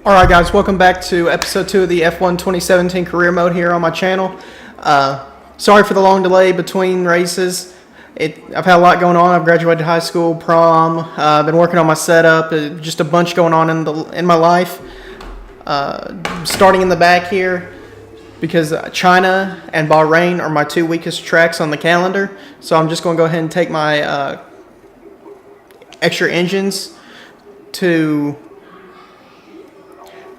Alright guys, welcome back to episode 2 of the F1 2017 Career Mode here on my channel. Sorry for the long delay between races. I've had a lot going on. I've graduated high school, prom, I've been working on my setup, just a bunch going on in my life. Starting in the back here, because China and Bahrain are my two weakest tracks on the calendar. So I'm just going to go ahead and take my extra engines to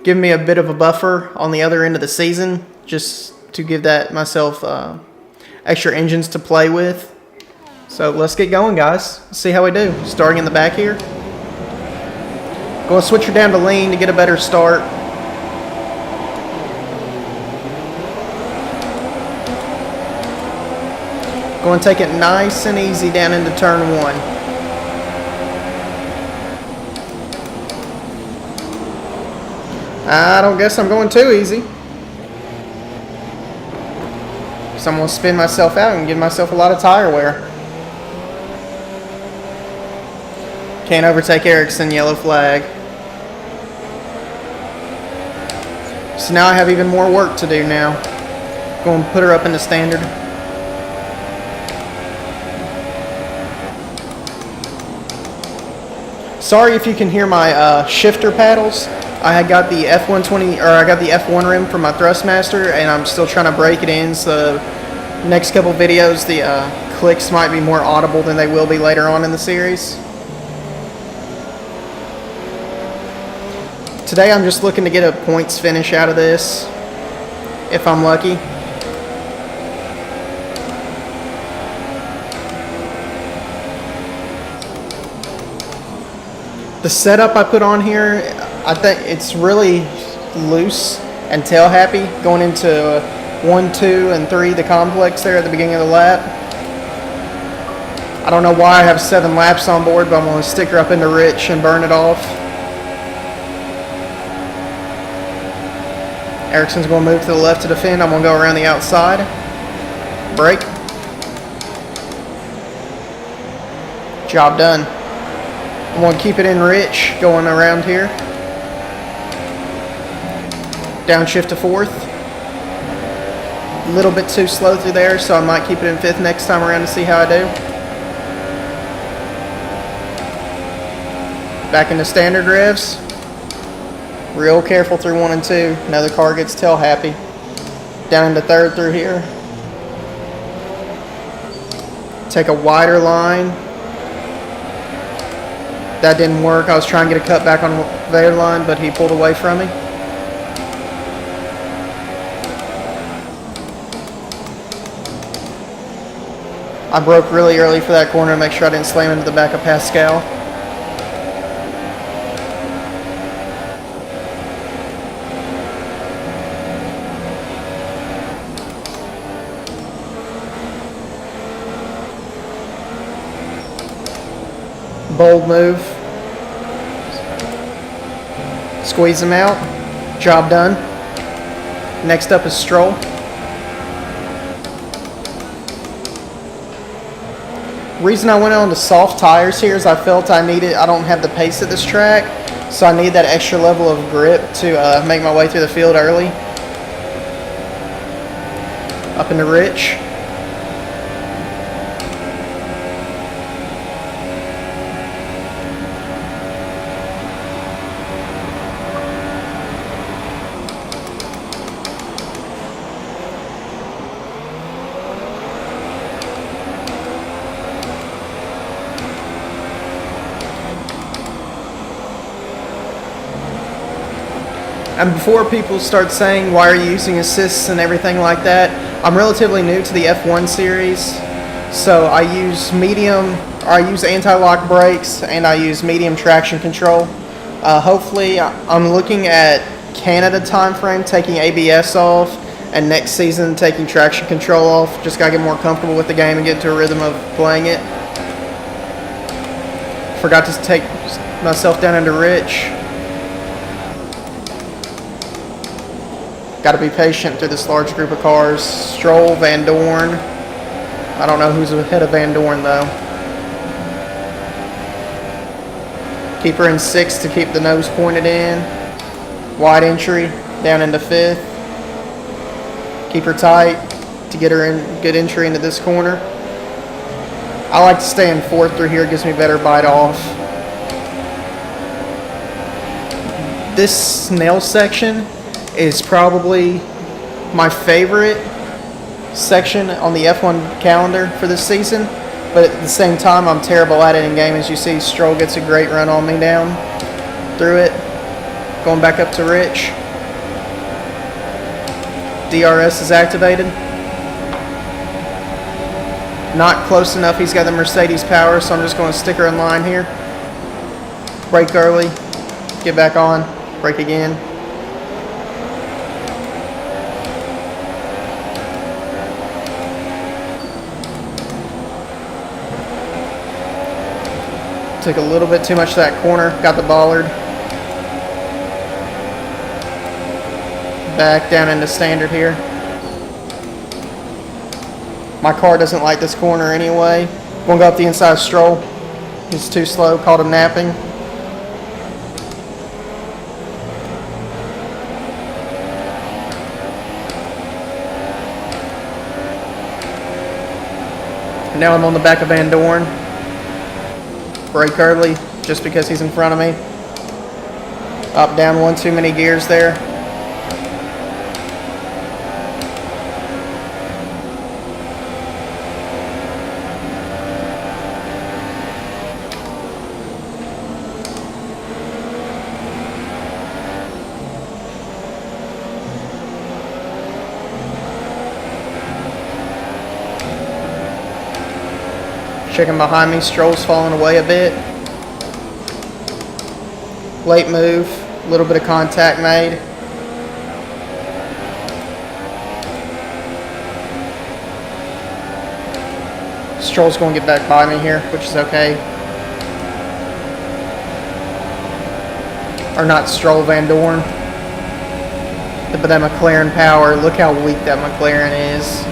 give me a bit of a buffer on the other end of the season, just to give myself extra engines to play with. So let's get going, guys. Let's see how we do. Starting in the back here. Going to switch her down to lean to get a better start. Going to take it nice and easy down into turn 1. I don't guess I'm going too easy. So I'm going to spin myself out and give myself a lot of tire wear. Can't overtake Ericsson, yellow flag. So now I have even more work to do now. Going to put her up in the standard. Sorry if you can hear my shifter paddles. I got the F1 rim from my Thrustmaster, and I'm still trying to break it in. So next couple videos, the clicks might be more audible than they will be later on in the series. Today I'm just looking to get a points finish out of this, if I'm lucky. The setup I put on here, I think it's really loose and tail happy going into 1, 2, and 3, the complex there at the beginning of the lap. I don't know why I have 7 laps on board, but I'm going to stick her up into rich and burn it off. Ericsson's going to move to the left to defend. I'm going to go around the outside. Brake. Job done. I'm going to keep it in rich going around here. Downshift to 4th. A little bit too slow through there, so I might keep it in 5th next time around to see how I do. Back into standard revs. Real careful through 1 and 2. Another car gets tail happy. Down into 3rd through here. Take a wider line. That didn't work. I was trying to get a cut back on their line, but he pulled away from me. I broke really early for that corner to make sure I didn't slam into the back of Pascal. Bold move. Squeeze him out. Job done. Next up is Stroll. Reason I went on to soft tires here is I felt I don't have the pace at this track, so I need that extra level of grip to make my way through the field early. Up into rich. And before people start saying, why are you using assists and everything like that, I'm relatively new to the F1 series, so I use anti-lock brakes, and I use medium traction control. Hopefully, I'm looking at Canada time frame, taking ABS off, and next season taking traction control off. Just gotta get more comfortable with the game and get into a rhythm of playing it. Forgot to take myself down into rich. Got to be patient through this large group of cars. Stroll, Van Dorn. I don't know who's ahead of Van Dorn though. Keep her in 6 to keep the nose pointed in. Wide entry down into 5th. Keep her tight to get her in good entry into this corner. I like to stay in 4th through here. It gives me better bite off. This snail section is probably my favorite section on the F1 calendar for this season, but at the same time I'm terrible at it in game. As you see, Stroll gets a great run on me down through it. Going back up to Rich. DRS is activated. Not close enough. He's got the Mercedes power, so I'm just going to stick her in line here. Brake early. Get back on. Brake again. Took a little bit too much to that corner. Got the bollard. Back down into standard here. My car doesn't like this corner anyway. Gonna go up the inside of Stroll. He's too slow. Called him napping. Now I'm on the back of Van Dorn. Brake early, just because he's in front of me. Up, down, one too many gears there. Checking behind me, Stroll's falling away a bit. Late move, a little bit of contact made. Stroll's going to get back by me here, which is okay. Or not Stroll, Van Dorn. But that McLaren power, look how weak that McLaren is.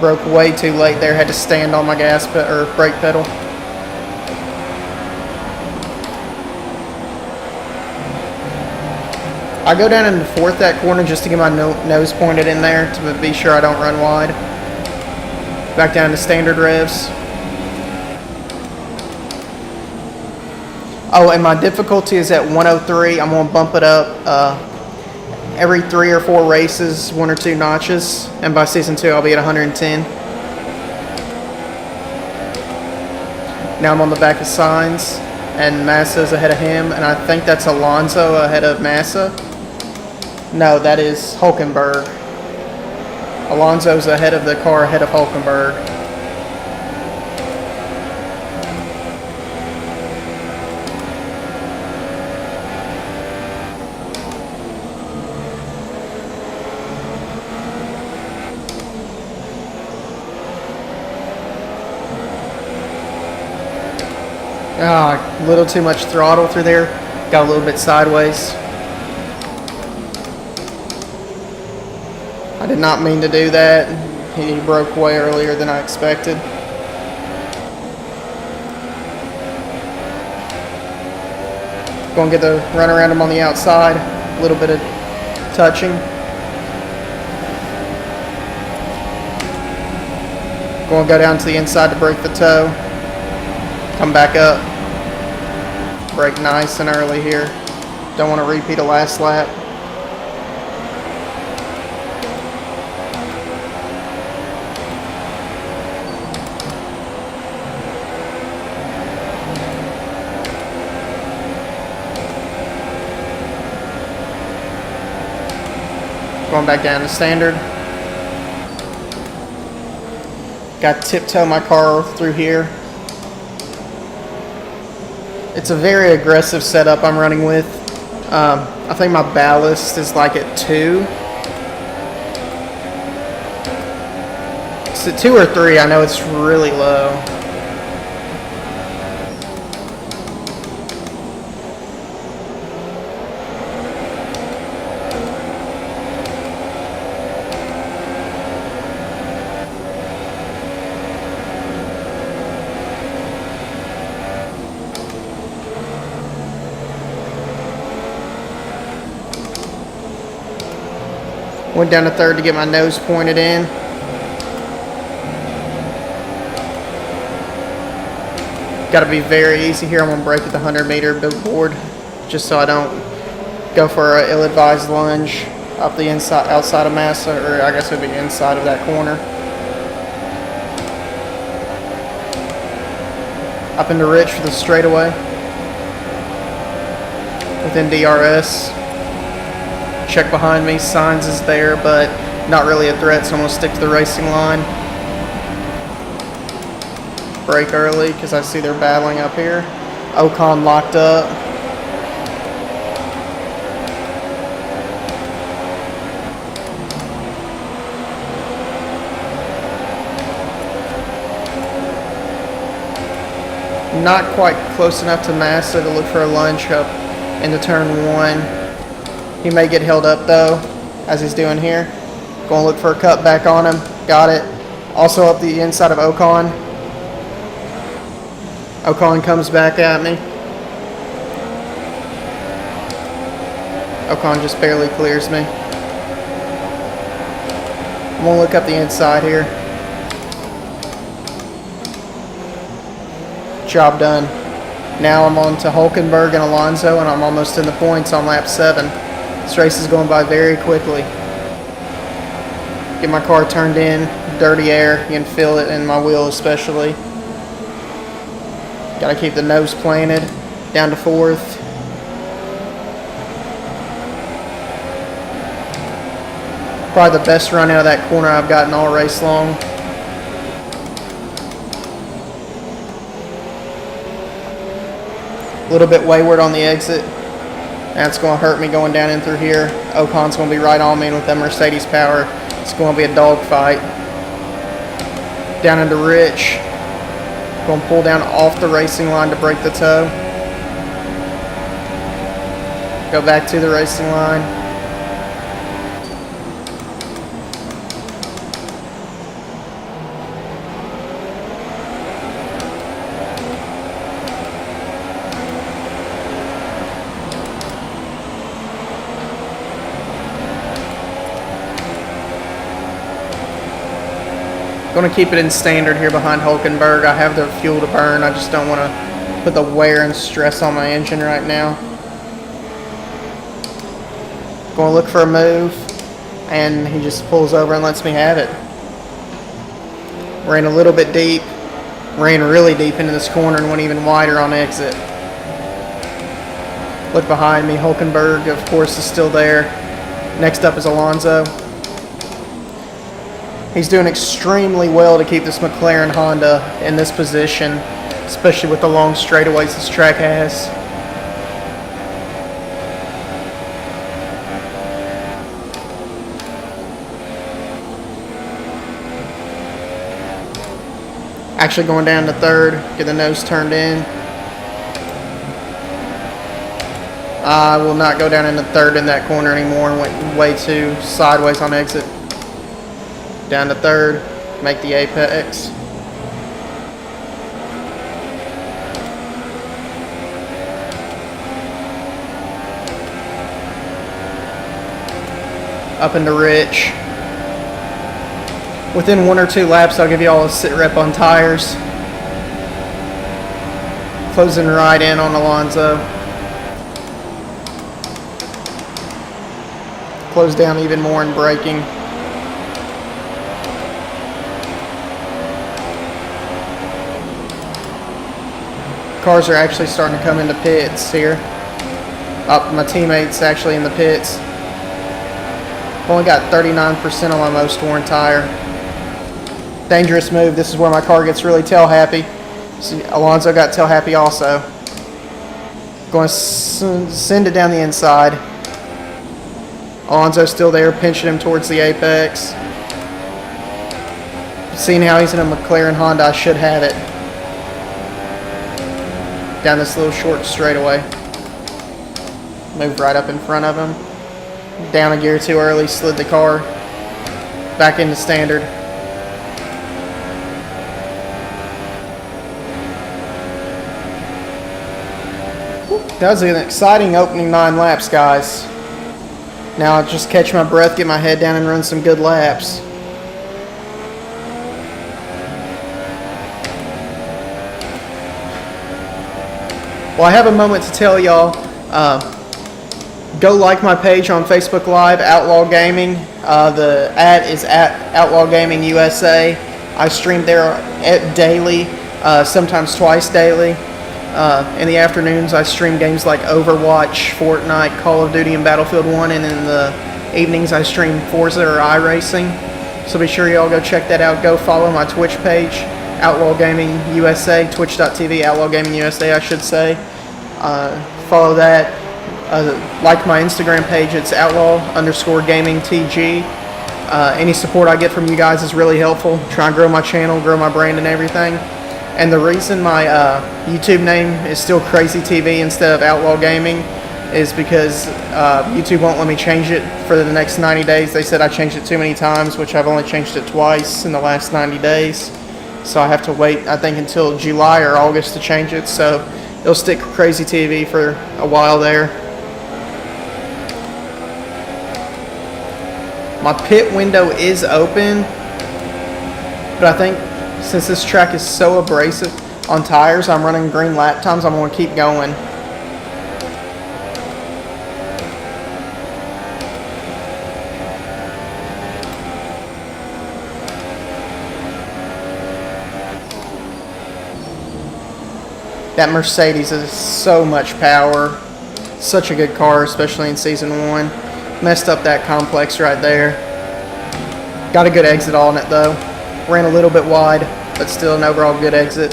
Broke way too late there. Had to stand on my gas or brake pedal. I go down into 4th that corner just to get my nose pointed in there to be sure I don't run wide. Back down to standard revs. Oh, and my difficulty is at 103. I'm gonna bump it up every 3 or 4 races, 1 or 2 notches, and by season 2 I'll be at 110. Now I'm on the back of Sainz, and Massa's ahead of him, and I think that's Alonso ahead of Massa. No, that is Hulkenberg. Alonso's ahead of the car ahead of Hulkenberg. A little too much throttle through there. Got a little bit sideways. I did not mean to do that. He broke way earlier than I expected. Going to get the run around him on the outside. A little bit of touching. Going to go down to the inside to break the toe. Come back up. Brake nice and early here. Don't want to repeat a last lap. Going back down to standard. Got to tiptoe my car through here. It's a very aggressive setup I'm running with. I think my ballast is like at 2. It's at 2 or 3. I know it's really low. Went down to third to get my nose pointed in. Got to be very easy here. I'm going to brake at the 100-meter billboard just so I don't go for an ill-advised lunge up the inside, outside of Massa, or I guess it would be inside of that corner. Up into Rich for the straightaway. Within DRS. Check behind me. Signs is there, but not really a threat, so I'm going to stick to the racing line. Brake early because I see they're battling up here. Ocon locked up. Not quite close enough to Massa to look for a lunge up into turn 1. He may get held up though, as he's doing here. Going to look for a cut back on him. Got it. Also up the inside of Ocon. Ocon comes back at me. Ocon just barely clears me. I'm going to look up the inside here. Job done. Now I'm on to Hulkenberg and Alonso, and I'm almost in the points on lap 7. This race is going by very quickly. Get my car turned in, dirty air, you can feel it in my wheel especially. Got to keep the nose planted, down to 4th. Probably the best run out of that corner I've gotten all race long. A little bit wayward on the exit. That's going to hurt me going down in through here. Ocon's going to be right on me with that Mercedes power. It's going to be a dogfight. Down into Rich. Going to pull down off the racing line to break the toe. Go back to the racing line. Going to keep it in standard here behind Hulkenberg. I have the fuel to burn. I just don't want to put the wear and stress on my engine right now. Going to look for a move, and he just pulls over and lets me have it. Ran a little bit deep. Ran really deep into this corner and went even wider on exit. Look behind me. Hulkenberg, of course, is still there. Next up is Alonso. He's doing extremely well to keep this McLaren Honda in this position, especially with the long straightaways this track has. Actually going down to 3rd, get the nose turned in. I will not go down into 3rd in that corner anymore and went way too sideways on exit. Down to 3rd, make the apex. Up into Rich. Within 1 or 2 laps, I'll give you all a sit rep on tires. Closing right in on Alonso. Close down even more in braking. Cars are actually starting to come into pits here. My teammate's actually in the pits. Only got 39% on my most worn tire. Dangerous move. This is where my car gets really tail happy. See, Alonso got tail happy also. Going to send it down the inside. Alonso's still there, pinching him towards the apex. Seeing how he's in a McLaren Honda, I should have it. Down this little short straightaway. Moved right up in front of him. Down a gear too early, slid the car back into standard. That was an exciting opening 9 laps, guys. Now I'll just catch my breath, get my head down, and run some good laps. Well, I have a moment to tell y'all. Go like my page on Facebook Live, Outlaw Gaming. The @ is @Outlaw Gaming USA. I stream there daily, sometimes twice daily. In the afternoons, I stream games like Overwatch, Fortnite, Call of Duty, and Battlefield 1. And in the evenings, I stream Forza or iRacing. So be sure y'all go check that out. Go follow my Twitch page, Outlaw Gaming USA, twitch.tv, Outlaw Gaming USA, I should say. Follow that. Like my Instagram page, it's outlaw_gaming_TG. Any support I get from you guys is really helpful. Try and grow my channel, grow my brand and everything. And the reason my YouTube name is still Crazy TV instead of Outlaw Gaming is because YouTube won't let me change it for the next 90 days. They said I changed it too many times, which I've only changed it twice in the last 90 days. So I have to wait, I think, until July or August to change it. So it'll stick Crazy TV for a while there. My pit window is open, but I think since this track is so abrasive on tires, I'm running green lap times, I'm going to keep going. That Mercedes is so much power. Such a good car, especially in Season 1. Messed up that complex right there. Got a good exit on it though. Ran a little bit wide, but still an overall good exit.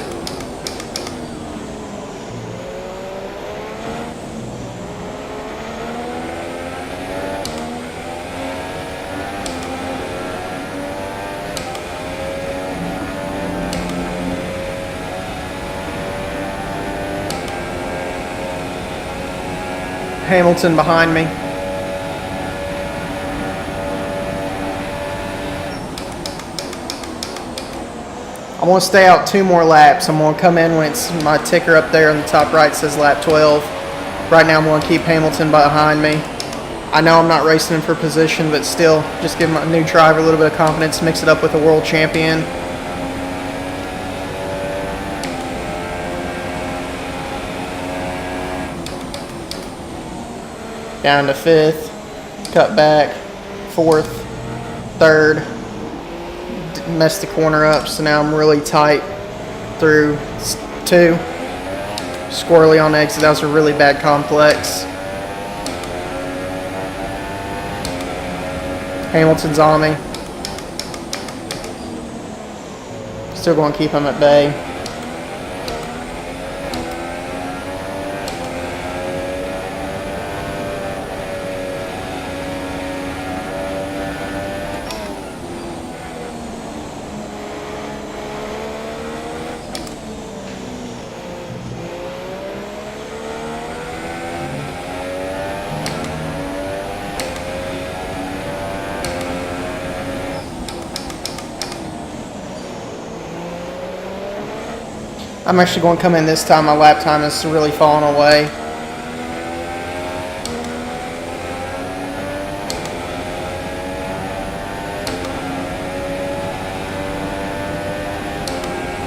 Hamilton behind me. I want to stay out 2 more laps. I'm going to come in when it's my ticker up there on the top right says lap 12. Right now I'm going to keep Hamilton behind me. I know I'm not racing him for position, but still, just give my new driver a little bit of confidence, mix it up with a world champion. Down to 5th, cut back, 4th, 3rd. Messed the corner up, so now I'm really tight through 2. Squirrely on exit. That was a really bad complex. Hamilton's on me. Still going to keep him at bay. I'm actually going to come in this time. My lap time is really falling away.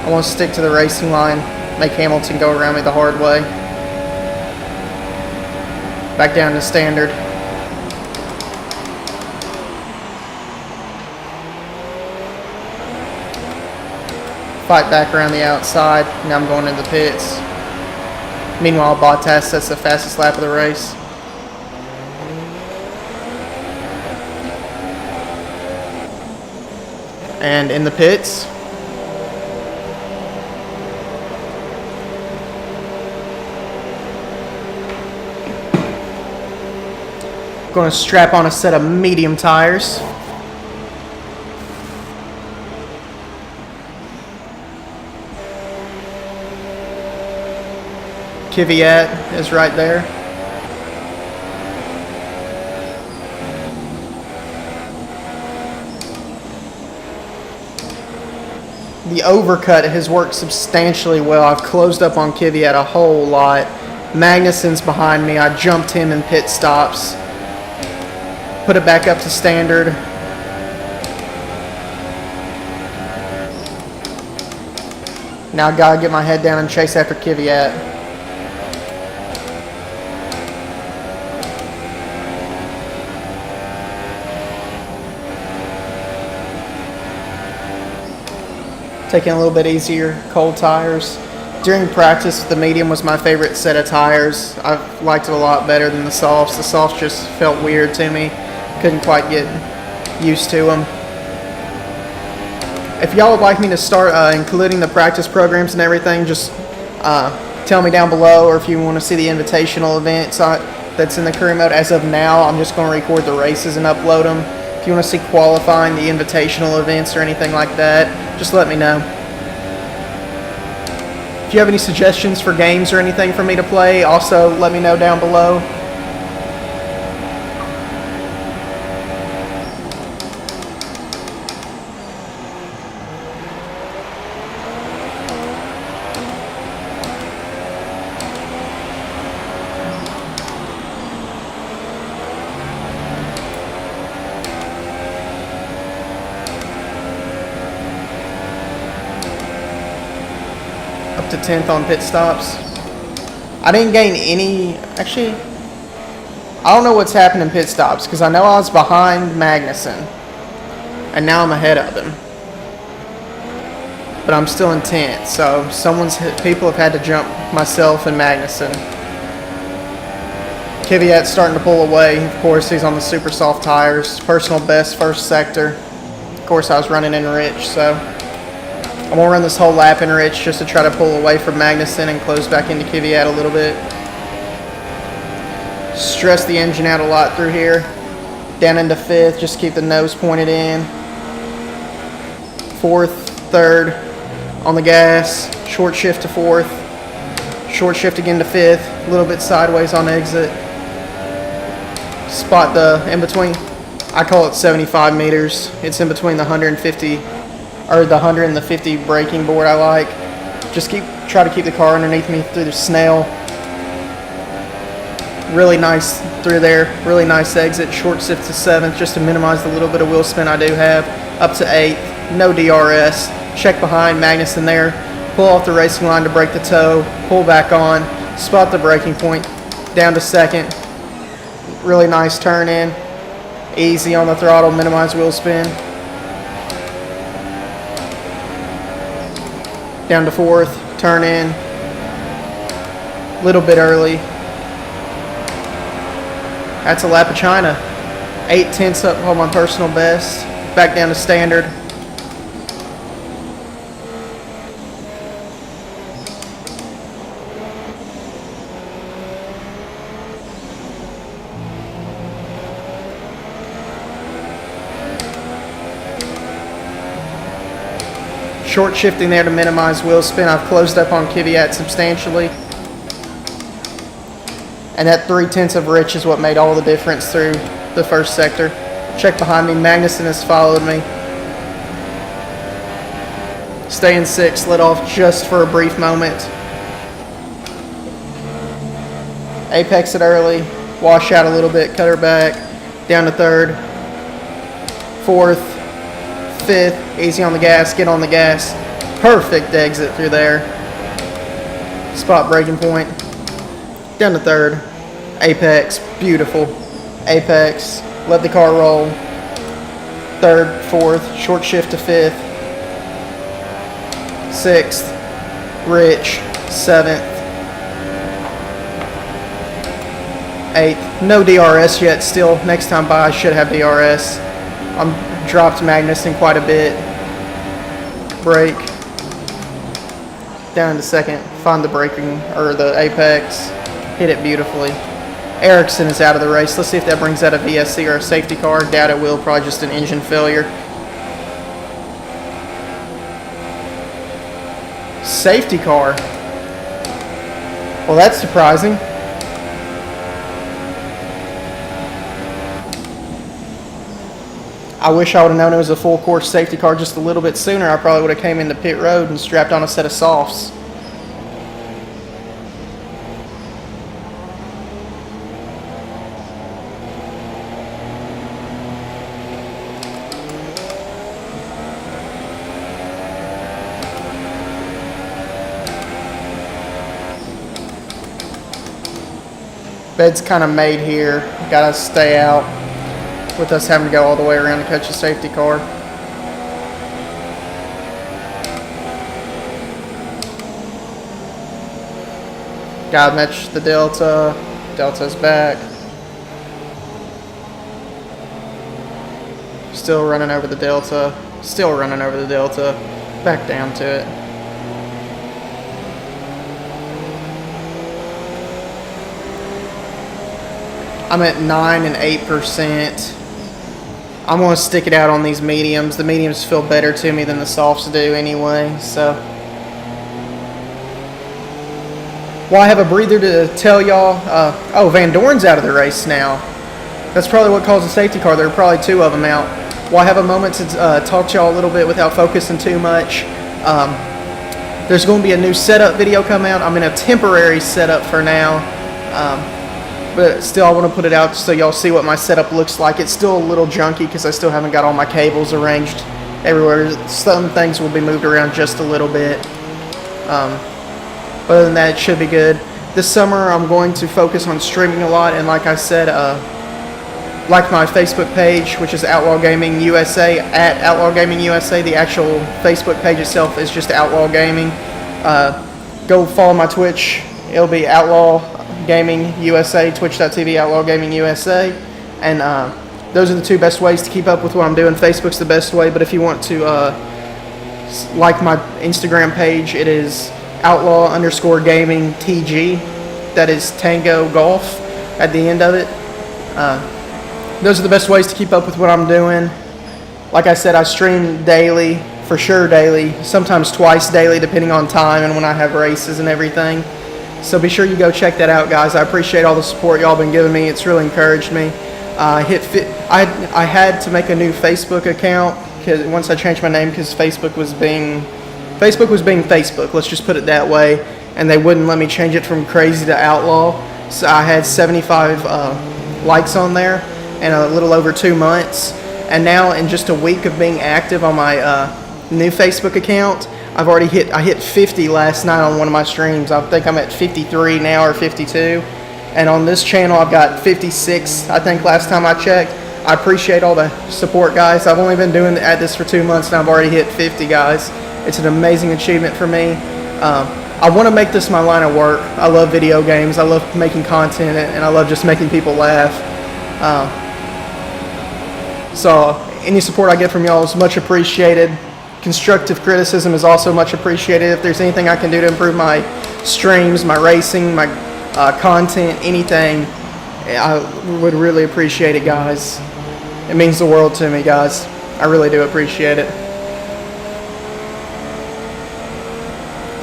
I want to stick to the racing line, make Hamilton go around me the hard way. Back down to standard. Fight back around the outside. Now I'm going into the pits. Meanwhile, Bottas sets the fastest lap of the race. And in the pits. Going to strap on a set of medium tires. Kvyat is right there. The overcut has worked substantially well. I've closed up on Kvyat a whole lot. Magnussen's behind me. I jumped him in pit stops. put it back up to standard. Now I gotta get my head down and chase after Kvyat. Taking a little bit easier, cold tires. During practice, the medium was my favorite set of tires. I liked it a lot better than the softs. The softs just felt weird to me. Couldn't quite get used to them. If y'all would like me to start including the practice programs and everything, just tell me down below, or if you want to see the invitational events that's in the career mode. As of now, I'm just going to record the races and upload them. If you want to see qualifying, the invitational events or anything like that, just let me know. If you have any suggestions for games or anything for me to play, also let me know down below. To 10th on pit stops. I didn't gain any, actually, I don't know what's happened in pit stops, because I know I was behind Magnussen and now I'm ahead of him, but I'm still in 10th, so people have had to jump myself and Magnussen. Kvyat's starting to pull away. Of course, he's on the super soft tires. Personal best first sector. Of course, I was running in rich, so I'm going to run this whole lap in rich just to try to pull away from Magnussen and close back into Kvyat a little bit. Stress the engine out a lot through here. Down into 5th, just keep the nose pointed in. 4th, 3rd, on the gas. Short shift to 4th. Short shift again to 5th. A little bit sideways on exit. Spot the in between. I call it 75 meters. It's in between the 150 or the 100 and the 50 braking board I like. Just try to keep the car underneath me through the snail. Really nice through there. Really nice exit. Short shift to 7th just to minimize the little bit of wheel spin I do have. Up to 8th. No DRS. Check behind Magnussen there. Pull off the racing line to break the toe. Pull back on. Spot the braking point. Down to 2nd. Really nice turn in. Easy on the throttle. Minimize wheel spin. Down to 4th, turn in, little bit early. That's a lap of China. 8/10 up on my personal best, back down to standard. Short shifting there to minimize wheel spin. I've closed up on Kvyat substantially. And that 3/10 of rich is what made all the difference through the first sector. Check behind me. Magnussen has followed me. Stay in 6th. Let off just for a brief moment. Apex it early. Wash out a little bit. Cut her back. Down to 3rd. 4th. 5th, easy on the gas, get on the gas. Perfect exit through there. Spot braking point. Down to 3rd. Apex, beautiful. Apex, let the car roll. 3rd, 4th, short shift to 5th. 6th, rich, 7th. 8th, no DRS yet still. Next time by I should have DRS. I'm dropped Magnussen quite a bit. Brake. Down to 2nd. Find the braking or the apex. Hit it beautifully. Ericsson is out of the race. Let's see if that brings out a VSC or a safety car. Doubt it will. Probably just an engine failure. Safety car. Well, that's surprising. I wish I would have known it was a full course safety car just a little bit sooner. I probably would have came into pit road and strapped on a set of softs. Bed's kind of made here. Gotta stay out with us having to go all the way around to catch a safety car. Gotta match the delta. Delta's back. Still running over the delta. Still running over the delta. Back down to it. I'm at 9 and 8%. I'm going to stick it out on these mediums. The mediums feel better to me than the softs do anyway. So, well, I have a breather to tell y'all. Oh, Van Dorn's out of the race now. That's probably what caused the safety car. There are probably 2 of them out. Well, I have a moment to talk to y'all a little bit without focusing too much. There's going to be a new setup video come out. I'm in a temporary setup for now. But still, I want to put it out so y'all see what my setup looks like. It's still a little junky because I still haven't got all my cables arranged everywhere. Some things will be moved around just a little bit. Other than that, it should be good. This summer, I'm going to focus on streaming a lot, and like I said, like my Facebook page, which is Outlaw Gaming USA, at Outlaw Gaming USA. The actual Facebook page itself is just Outlaw Gaming. Go follow my Twitch. It'll be Outlaw Gaming USA, twitch.tv, Outlaw Gaming USA. And those are the 2 best ways to keep up with what I'm doing. Facebook's the best way, but if you want to like my Instagram page, it is Outlaw_Gaming TG. That is Tango Golf at the end of it. Those are the best ways to keep up with what I'm doing. Like I said, I stream daily, for sure daily, sometimes twice daily, depending on time and when I have races and everything. So be sure you go check that out, guys. I appreciate all the support y'all been giving me. It's really encouraged me. I had to make a new Facebook account because once I changed my name because Facebook was being Facebook. Let's just put it that way. And they wouldn't let me change it from crazy to outlaw. So I had 75 likes on there in a little over 2 months. And now in just a week of being active on my new Facebook account, I hit 50 last night on one of my streams. I think I'm at 53 now or 52. And on this channel, I've got 56, I think, last time I checked. I appreciate all the support, guys. I've only been doing this for 2 months, and I've already hit 50, guys. It's an amazing achievement for me. I want to make this my line of work. I love video games. I love making content, and I love just making people laugh. So any support I get from y'all is much appreciated. Constructive criticism is also much appreciated. If there's anything I can do to improve my streams, my racing, my content, anything, I would really appreciate it, guys. It means the world to me, guys. I really do appreciate it.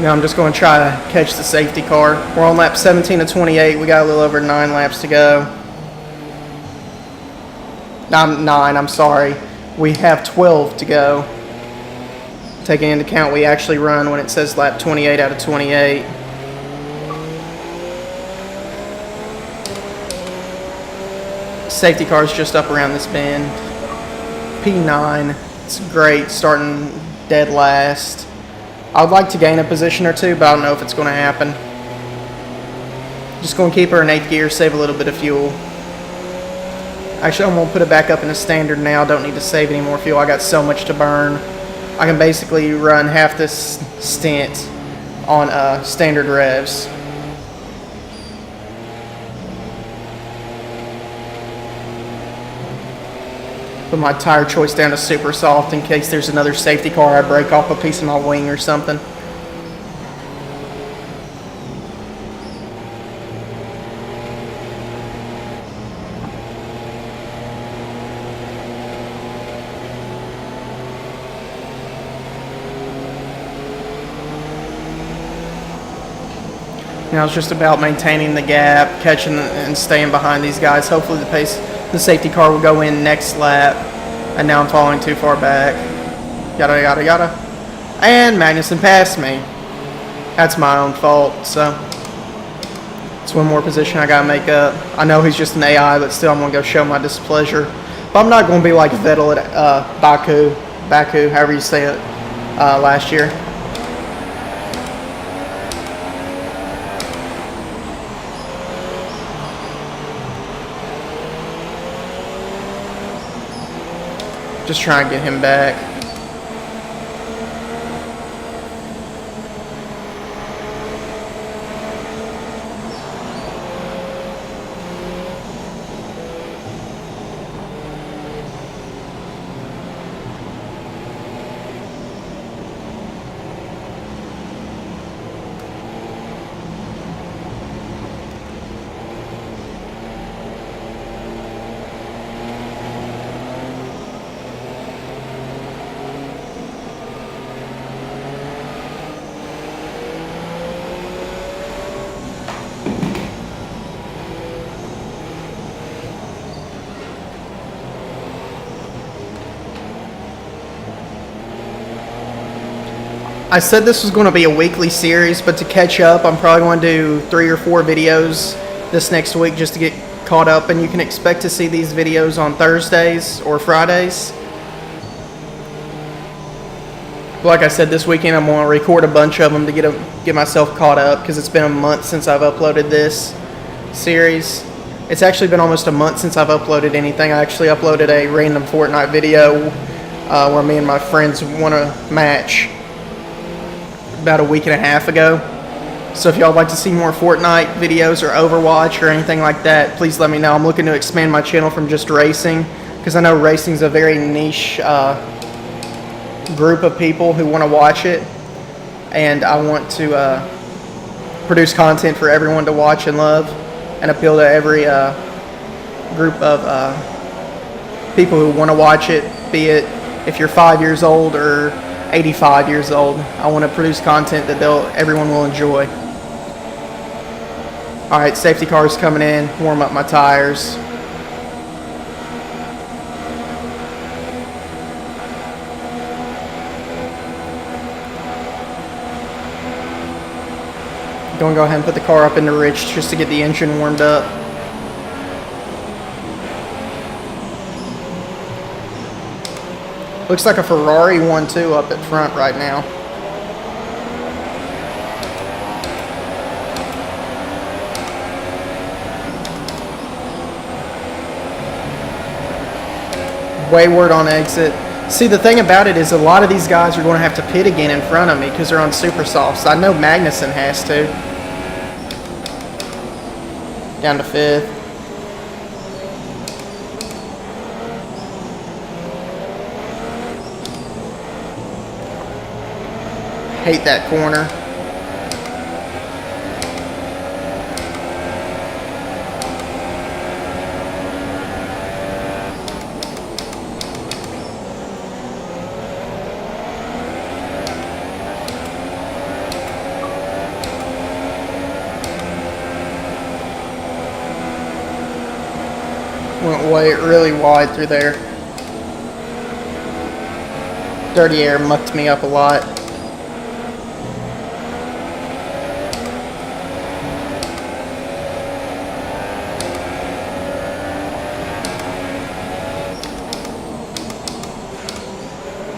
Now I'm just going to try to catch the safety car. We're on lap 17 of 28. We got a little over 9 laps to go. 9, I'm sorry. We have 12 to go. Taking into account we actually run when it says lap 28 out of 28. Safety car is just up around this bend. P9. It's great, starting dead last. I would like to gain a position or 2, but I don't know if it's going to happen. Just going to keep her in 8th gear, save a little bit of fuel. Actually, I'm going to put it back up in a standard now. Don't need to save any more fuel. I got so much to burn. I can basically run half this stint on standard revs. Put my tire choice down to super soft in case there's another safety car. I break off a piece of my wing or something. Now it's just about maintaining the gap, catching and staying behind these guys. Hopefully the safety car will go in next lap. And now I'm falling too far back. Yada, yada, yada. And Magnussen passed me. That's my own fault, so it's one more position I gotta make up. I know he's just an AI, but still I'm gonna go show my displeasure. But I'm not gonna be like Vettel at Baku, however you say it, last year. Just try and get him back. I said this was going to be a weekly series, but to catch up, I'm probably going to do 3 or 4 videos this next week just to get caught up, and you can expect to see these videos on Thursdays or Fridays. Like I said, this weekend I'm going to record a bunch of them to get myself caught up, because it's been a month since I've uploaded this series. It's actually been almost a month since I've uploaded anything. I actually uploaded a random Fortnite video where me and my friends won a match about a week and a half ago. So if y'all would like to see more Fortnite videos or Overwatch or anything like that, please let me know. I'm looking to expand my channel from just racing, because I know racing is a very niche group of people who want to watch it, and I want to produce content for everyone to watch and love and appeal to every group of people who want to watch it, be it if you're 5 years old or 85 years old. I want to produce content that everyone will enjoy. Alright, safety car's coming in, warm up my tires. Gonna go ahead and put the car up in the ridge just to get the engine warmed up. Looks like a Ferrari 1-2 up at front right now. Wayward on exit. See, the thing about it is a lot of these guys are going to have to pit again in front of me because they're on super softs. I know Magnussen has to. Down to 5th. Hate that corner. Went really wide through there. Dirty air mucked me up a lot.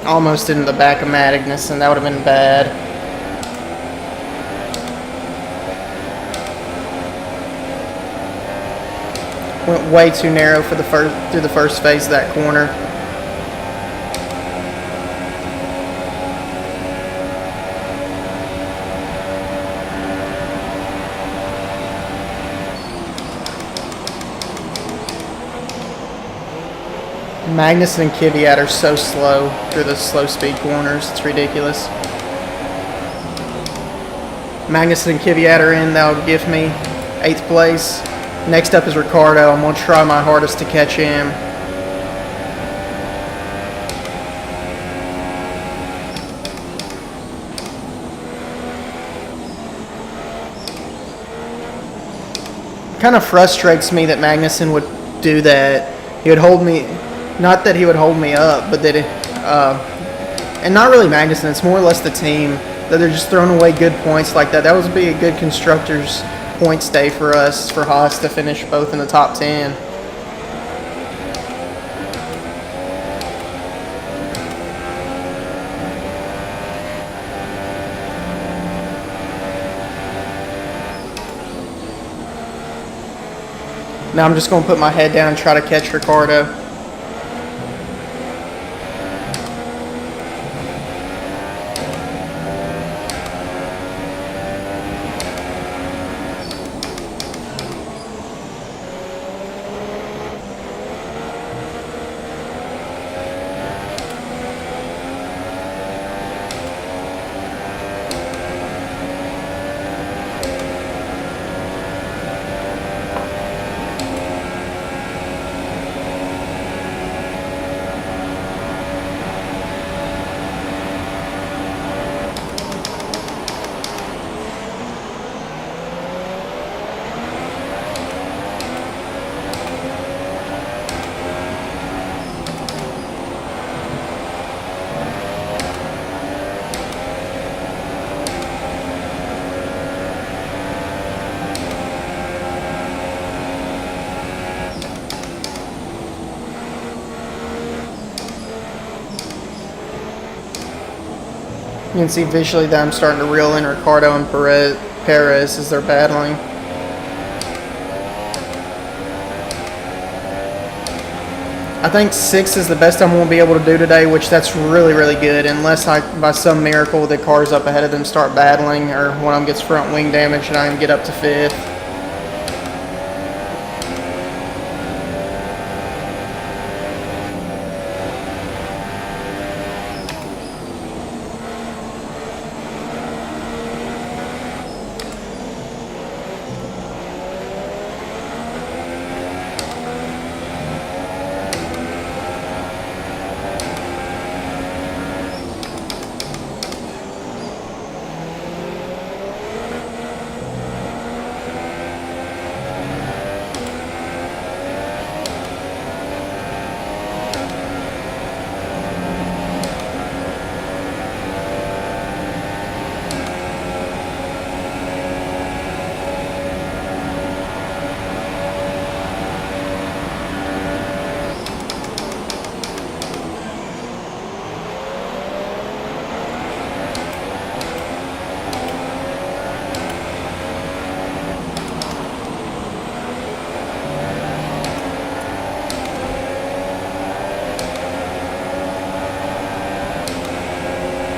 Almost into the back of Magnussen, and that would have been bad. Went way too narrow for through the first phase of that corner. Magnussen and Kvyat are so slow through the slow speed corners. It's ridiculous. Magnussen and Kvyat are in. That'll give me 8th place. Next up is Ricardo. I'm going to try my hardest to catch him. Kind of frustrates me that Magnussen would do that. He would hold me, not that he would hold me up, but that and not really Magnussen, it's more or less the team, that they're just throwing away good points like that. That would be a good constructors points day for us, for Haas to finish both in the top 10. Now I'm just going to put my head down and try to catch Ricardo. You can see visually that I'm starting to reel in Ricardo and Perez as they're battling. I think 6 is the best I'm going to be able to do today, which that's really, really good, unless by some miracle the cars up ahead of them start battling, or one of them gets front wing damage and I can get up to 5th.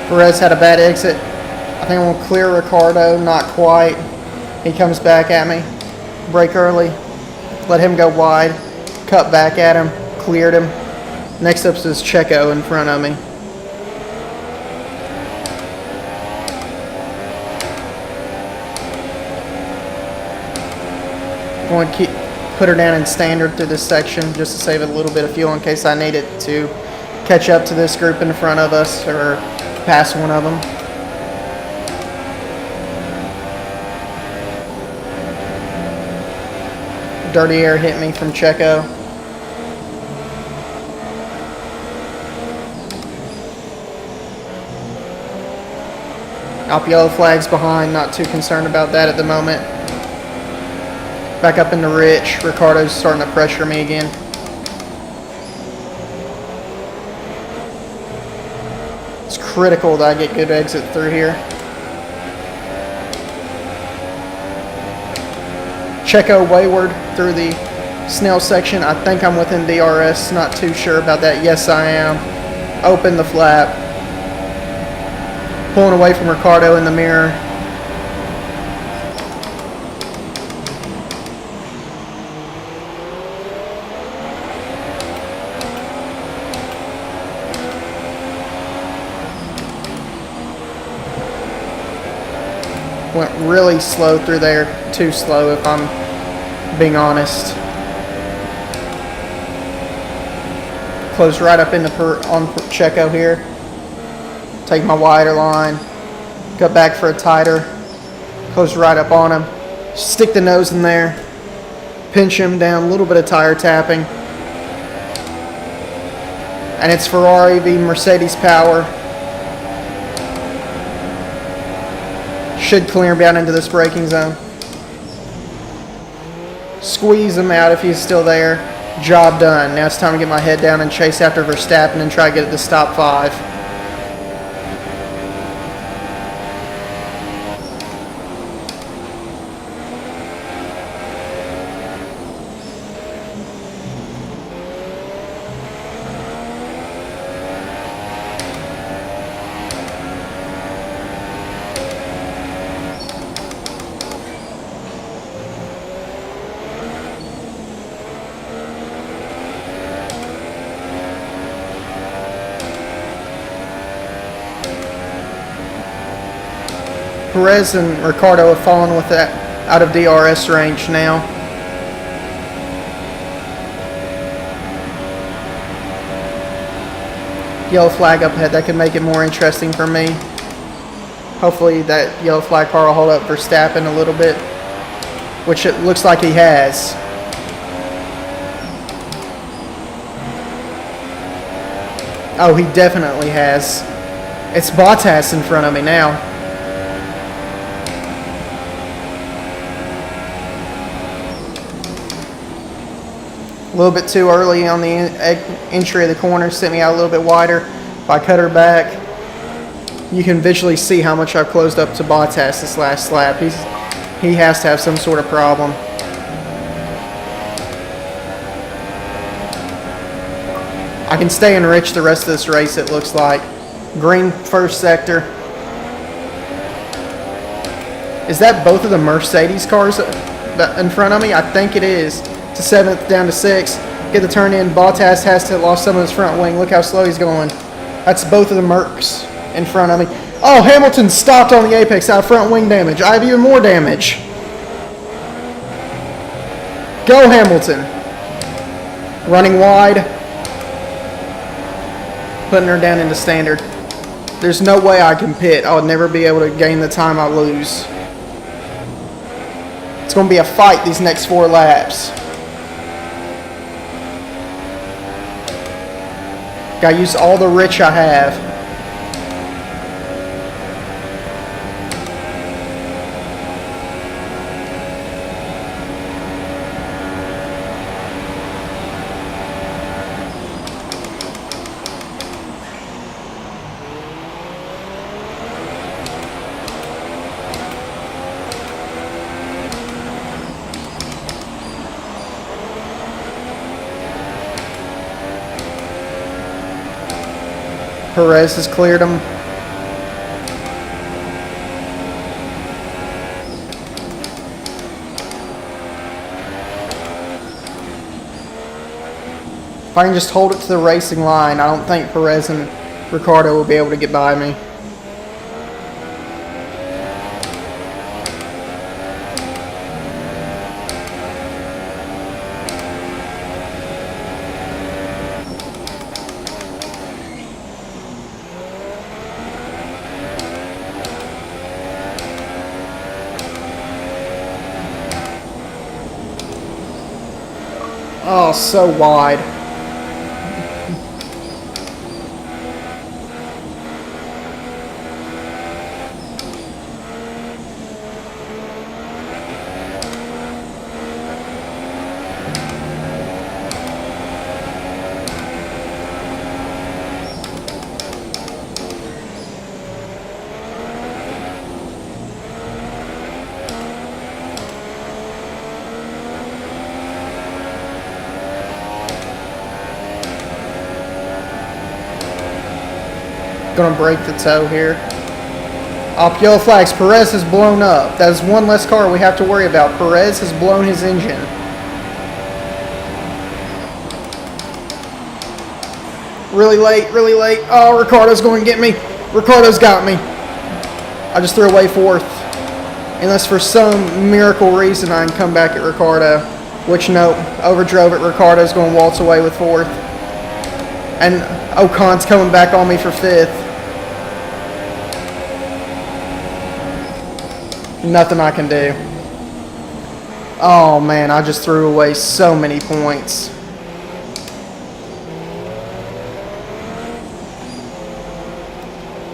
Perez had a bad exit. I think I'm going to clear Ricardo, not quite. He comes back at me. Brake early. Let him go wide. Cut back at him. Cleared him. Next up is Checo in front of me. Going to put her down in standard through this section just to save a little bit of fuel in case I need it to catch up to this group in front of us or pass one of them. Dirty air hit me from Checo. Up yellow flags behind, not too concerned about that at the moment. Back up into Rich. Ricardo's starting to pressure me again. It's critical that I get good exit through here. Checo wayward through the Snell section. I think I'm within DRS. Not too sure about that. Yes, I am. Open the flap. Pulling away from Ricardo in the mirror. Went really slow through there. Too slow if I'm being honest. Close right up into on Checo here. Take my wider line. Cut back for a tighter. Close right up on him. Stick the nose in there. Pinch him down. A little bit of tire tapping. And it's Ferrari v Mercedes power. Should clear him down into this braking zone. Squeeze him out if he's still there. Job done. Now it's time to get my head down and chase after Verstappen and try to get it to stop 5. Perez and Ricardo have fallen with that out of DRS range now. Yellow flag up ahead. That could make it more interesting for me. Hopefully that yellow flag car will hold up Verstappen a little bit, which it looks like he has. Oh, he definitely has. It's Bottas in front of me now. A little bit too early on the entry of the corner, sent me out a little bit wider. If I cut her back, you can visually see how much I've closed up to Bottas this last lap. He has to have some sort of problem. I can stay enriched the rest of this race, it looks like. Green first sector. Is that both of the Mercedes cars in front of me? I think it is. To 7th, down to 6th. Get the turn in. Bottas has to lost some of his front wing. Look how slow he's going. That's both of the Mercs in front of me. Oh, Hamilton stopped on the apex out of front wing damage. I have even more damage. Go, Hamilton. Running wide. Putting her down into standard. There's no way I can pit. I'll never be able to gain the time I lose. It's going to be a fight these next 4 laps. Gotta use all the rich I have. Perez has cleared him. If I can just hold it to the racing line, I don't think Perez and Ricciardo will be able to get by me. Oh, so wide. Gonna break the toe here. Up yellow flags. Perez has blown up. That is one less car we have to worry about. Perez has blown his engine. Really late, really late. Oh, Ricciardo's going to get me. Ricciardo's got me. I just threw away 4th. Unless for some miracle reason I can come back at Ricciardo. Which, no, overdrove it. Ricciardo's going to waltz away with 4th. And Ocon's coming back on me for 5th. Nothing I can do. Oh man, I just threw away so many points.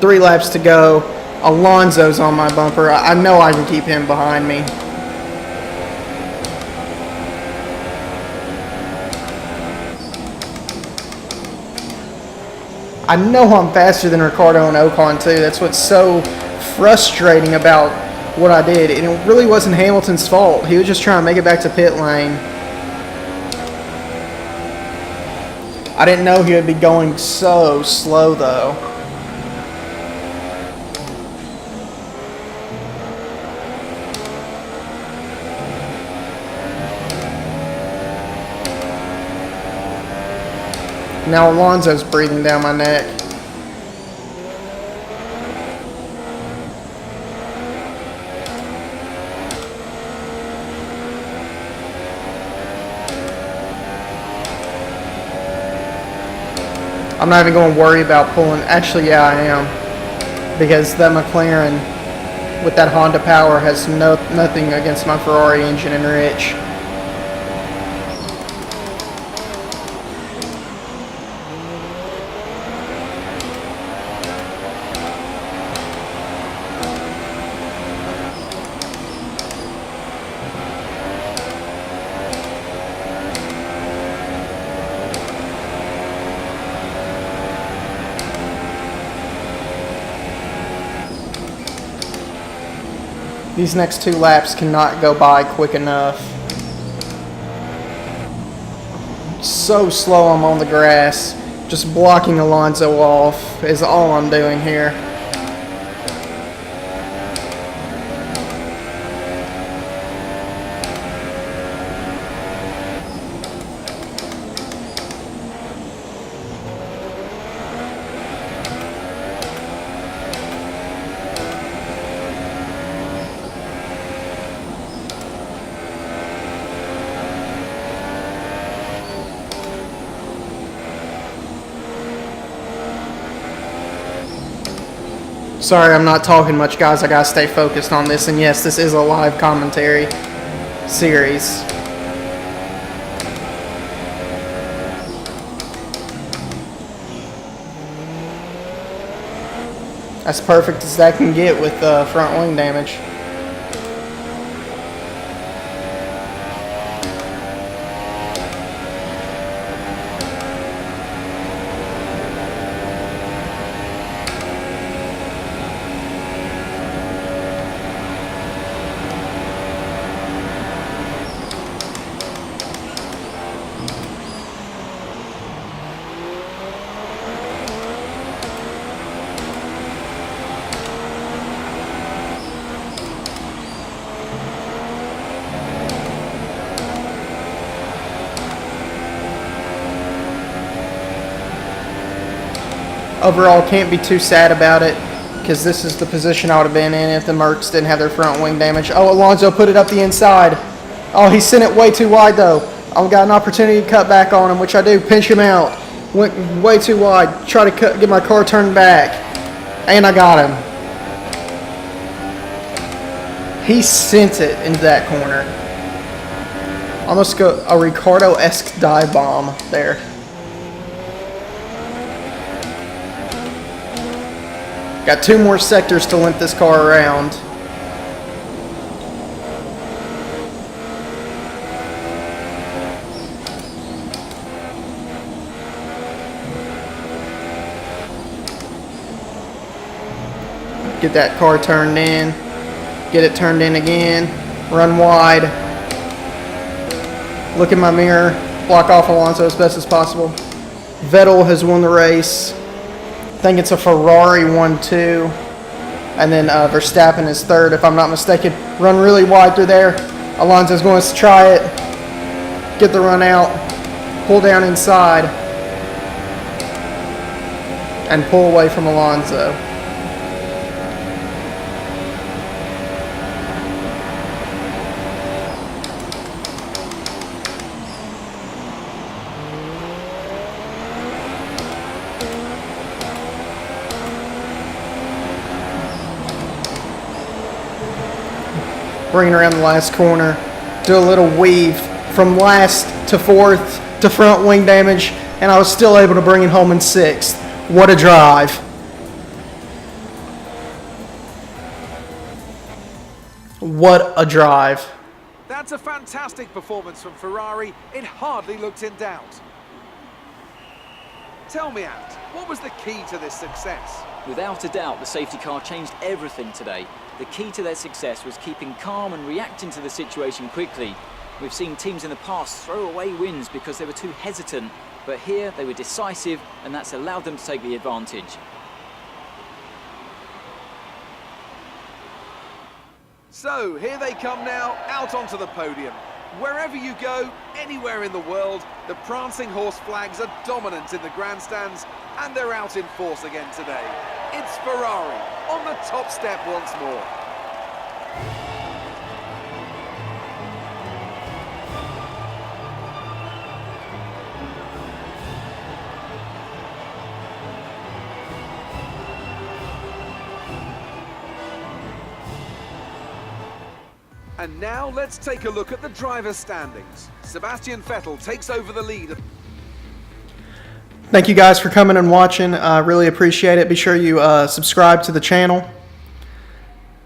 Three laps to go. Alonso's on my bumper. I know I can keep him behind me. I know I'm faster than Ricciardo and Ocon too. That's what's so frustrating about what I did. And it really wasn't Hamilton's fault. He was just trying to make it back to pit lane. I didn't know he would be going so slow though. Now Alonso's breathing down my neck. I'm not even going to worry about pulling. Actually, yeah, I am. Because that McLaren with that Honda power has nothing against my Ferrari engine and Rich. These next 2 laps cannot go by quick enough. So slow I'm on the grass. Just blocking Alonso off is all I'm doing here. Sorry, I'm not talking much, guys. I gotta stay focused on this. And yes, this is a live commentary series. As perfect as that can get with front wing damage. Overall, can't be too sad about it, because this is the position I would have been in if the Mercs didn't have their front wing damage. Oh, Alonso put it up the inside. Oh, he sent it way too wide, though. I've got an opportunity to cut back on him, which I do. Pinch him out. Went way too wide. Try to get my car turned back. And I got him. He sent it into that corner. Almost go a Ricardo-esque dive bomb there. Got 2 more sectors to limp this car around. Get that car turned in. Get it turned in again. Run wide. Look in my mirror. Block off Alonso as best as possible. Vettel has won the race. I think it's a Ferrari 1-2. And then Verstappen is third, if I'm not mistaken. Run really wide through there. Alonso's going to try it. Get the run out. Pull down inside. And pull away from Alonso. Bring it around the last corner, do a little weave from last to fourth to front wing damage, and I was still able to bring it home in 6th. What a drive. What a drive. That's a fantastic performance from Ferrari. It hardly looked in doubt. Tell me, Ant, what was the key to this success? Without a doubt, the safety car changed everything today. The key to their success was keeping calm and reacting to the situation quickly. We've seen teams in the past throw away wins because they were too hesitant, but here they were decisive, and that's allowed them to take the advantage. So, here they come now, out onto the podium. Wherever you go, anywhere in the world, the prancing horse flags are dominant in the grandstands, and they're out in force again today. It's Ferrari on the top step once more. And now let's take a look at the driver's standings. Sebastian Vettel takes over the lead. Thank you guys for coming and watching. I really appreciate it. Be sure you subscribe to the channel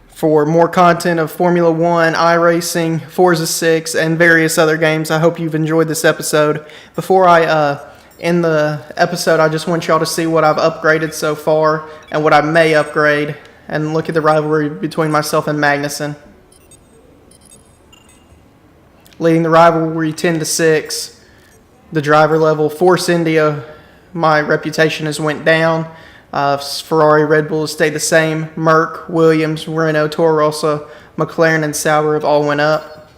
for more content of Formula 1, iRacing, Forza 6, and various other games. I hope you've enjoyed this episode. Before I end the episode, I just want y'all to see what I've upgraded so far and what I may upgrade, and look at the rivalry between myself and Magnussen. leading the rivalry 10-6. The driver level, Force India, my reputation has went down. Ferrari, Red Bull has stayed the same. Merc, Williams, Renault, Toro Rosso, McLaren, and Sauber have all went up.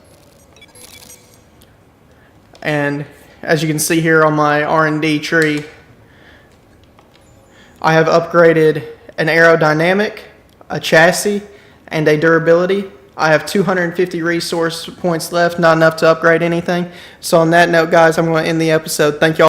And as you can see here on my R&D tree, I have upgraded an aerodynamic, a chassis, and a durability. I have 250 resource points left, not enough to upgrade anything. So on that note, guys, I'm going to end the episode. Thank you all.